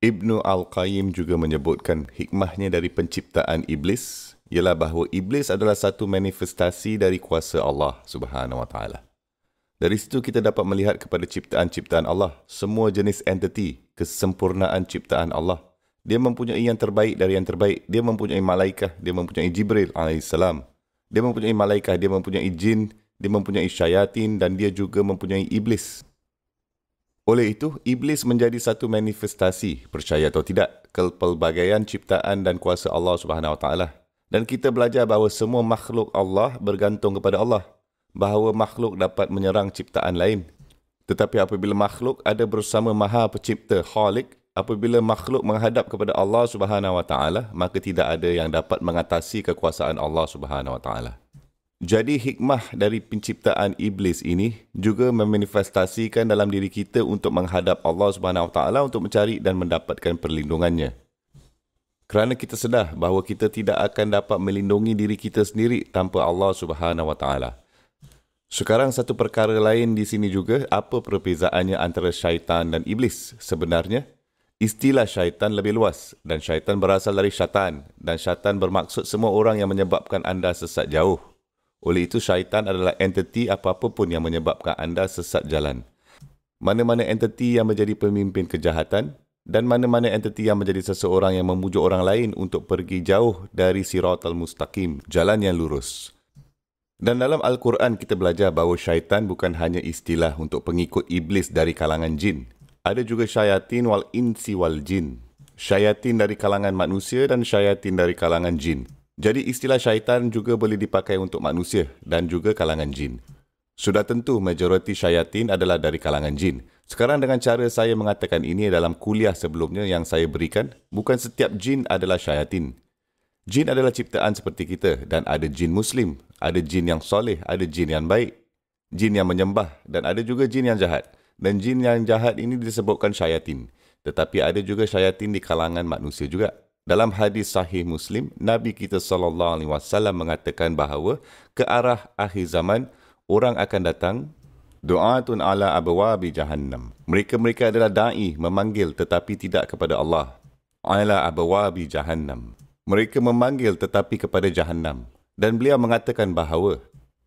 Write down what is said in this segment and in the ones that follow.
Ibnu Al-Qayyim juga menyebutkan hikmahnya dari penciptaan iblis ialah bahawa iblis adalah satu manifestasi dari kuasa Allah Subhanahu Wa Taala. Dari situ kita dapat melihat kepada ciptaan-ciptaan Allah, semua jenis entiti, kesempurnaan ciptaan Allah. Dia mempunyai yang terbaik dari yang terbaik. Dia mempunyai malaikat, dia mempunyai Jibril alaihissalam. Dia mempunyai malaikat, dia mempunyai jin, dia mempunyai syayatin dan dia juga mempunyai iblis. Oleh itu, iblis menjadi satu manifestasi, percaya atau tidak, kepelbagaian ciptaan dan kuasa Allah Subhanahu Wa Taala. Dan kita belajar bahawa semua makhluk Allah bergantung kepada Allah. Bahawa makhluk dapat menyerang ciptaan lain. Tetapi apabila makhluk ada bersama Maha Pencipta, Khalik, apabila makhluk menghadap kepada Allah Subhanahu Wa Taala, maka tidak ada yang dapat mengatasi kekuasaan Allah Subhanahu Wa Taala. Jadi hikmah dari penciptaan iblis ini juga memanifestasikan dalam diri kita untuk menghadap Allah Subhanahu Wa Taala untuk mencari dan mendapatkan perlindungannya. Kerana kita sedar bahawa kita tidak akan dapat melindungi diri kita sendiri tanpa Allah Subhanahu Wa Taala. Sekarang satu perkara lain di sini juga, apa perbezaannya antara syaitan dan iblis? Sebenarnya, istilah syaitan lebih luas dan syaitan berasal dari syaitan dan syaitan bermaksud semua orang yang menyebabkan anda sesat jauh. Oleh itu, syaitan adalah entiti apa-apa pun yang menyebabkan anda sesat jalan. Mana-mana entiti yang menjadi pemimpin kejahatan dan mana-mana entiti yang menjadi seseorang yang memujuk orang lain untuk pergi jauh dari siratal mustaqim, jalan yang lurus. Dan dalam Al-Quran kita belajar bahawa syaitan bukan hanya istilah untuk pengikut iblis dari kalangan jin. Ada juga syayatin wal insi wal jin. Syayatin dari kalangan manusia dan syayatin dari kalangan jin. Jadi istilah syaitan juga boleh dipakai untuk manusia dan juga kalangan jin. Sudah tentu majoriti syayatin adalah dari kalangan jin. Sekarang dengan cara saya mengatakan ini dalam kuliah sebelumnya yang saya berikan, bukan setiap jin adalah syayatin. Jin adalah ciptaan seperti kita dan ada jin muslim, ada jin yang soleh, ada jin yang baik, jin yang menyembah dan ada juga jin yang jahat. Dan jin yang jahat ini disebutkan syayatin. Tetapi ada juga syayatin di kalangan manusia juga. Dalam hadis sahih Muslim, Nabi kita SAW mengatakan bahawa ke arah akhir zaman, orang akan datang, du'atun ala abwabi jahannam. Mereka adalah da'i, memanggil tetapi tidak kepada Allah. Ala abwabi jahannam. Mereka memanggil tetapi kepada jahannam. Dan beliau mengatakan bahawa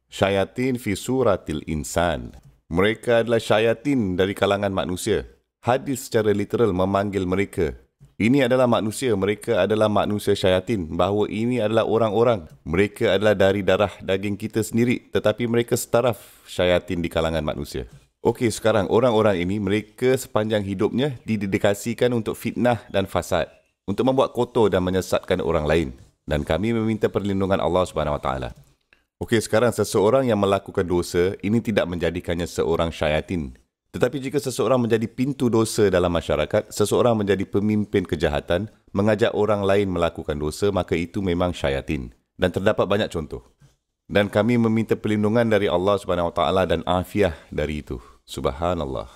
syayatin fi suratil insan. Mereka adalah syayatin dari kalangan manusia. Hadis secara literal memanggil mereka. Ini adalah manusia, mereka adalah manusia syayatin. Bahawa ini adalah orang-orang. Mereka adalah dari darah daging kita sendiri. Tetapi mereka setaraf syayatin di kalangan manusia. Okey, sekarang orang-orang ini, mereka sepanjang hidupnya didedikasikan untuk fitnah dan fasad. Untuk membuat kotor dan menyesatkan orang lain. Dan kami meminta perlindungan Allah Subhanahu Wa Taala. Okey, sekarang seseorang yang melakukan dosa, ini tidak menjadikannya seorang syayatin. Tetapi jika seseorang menjadi pintu dosa dalam masyarakat, seseorang menjadi pemimpin kejahatan, mengajak orang lain melakukan dosa, maka itu memang syayatin. Dan terdapat banyak contoh. Dan kami meminta perlindungan dari Allah Subhanahu Wa Taala dan afiah dari itu. Subhanallah.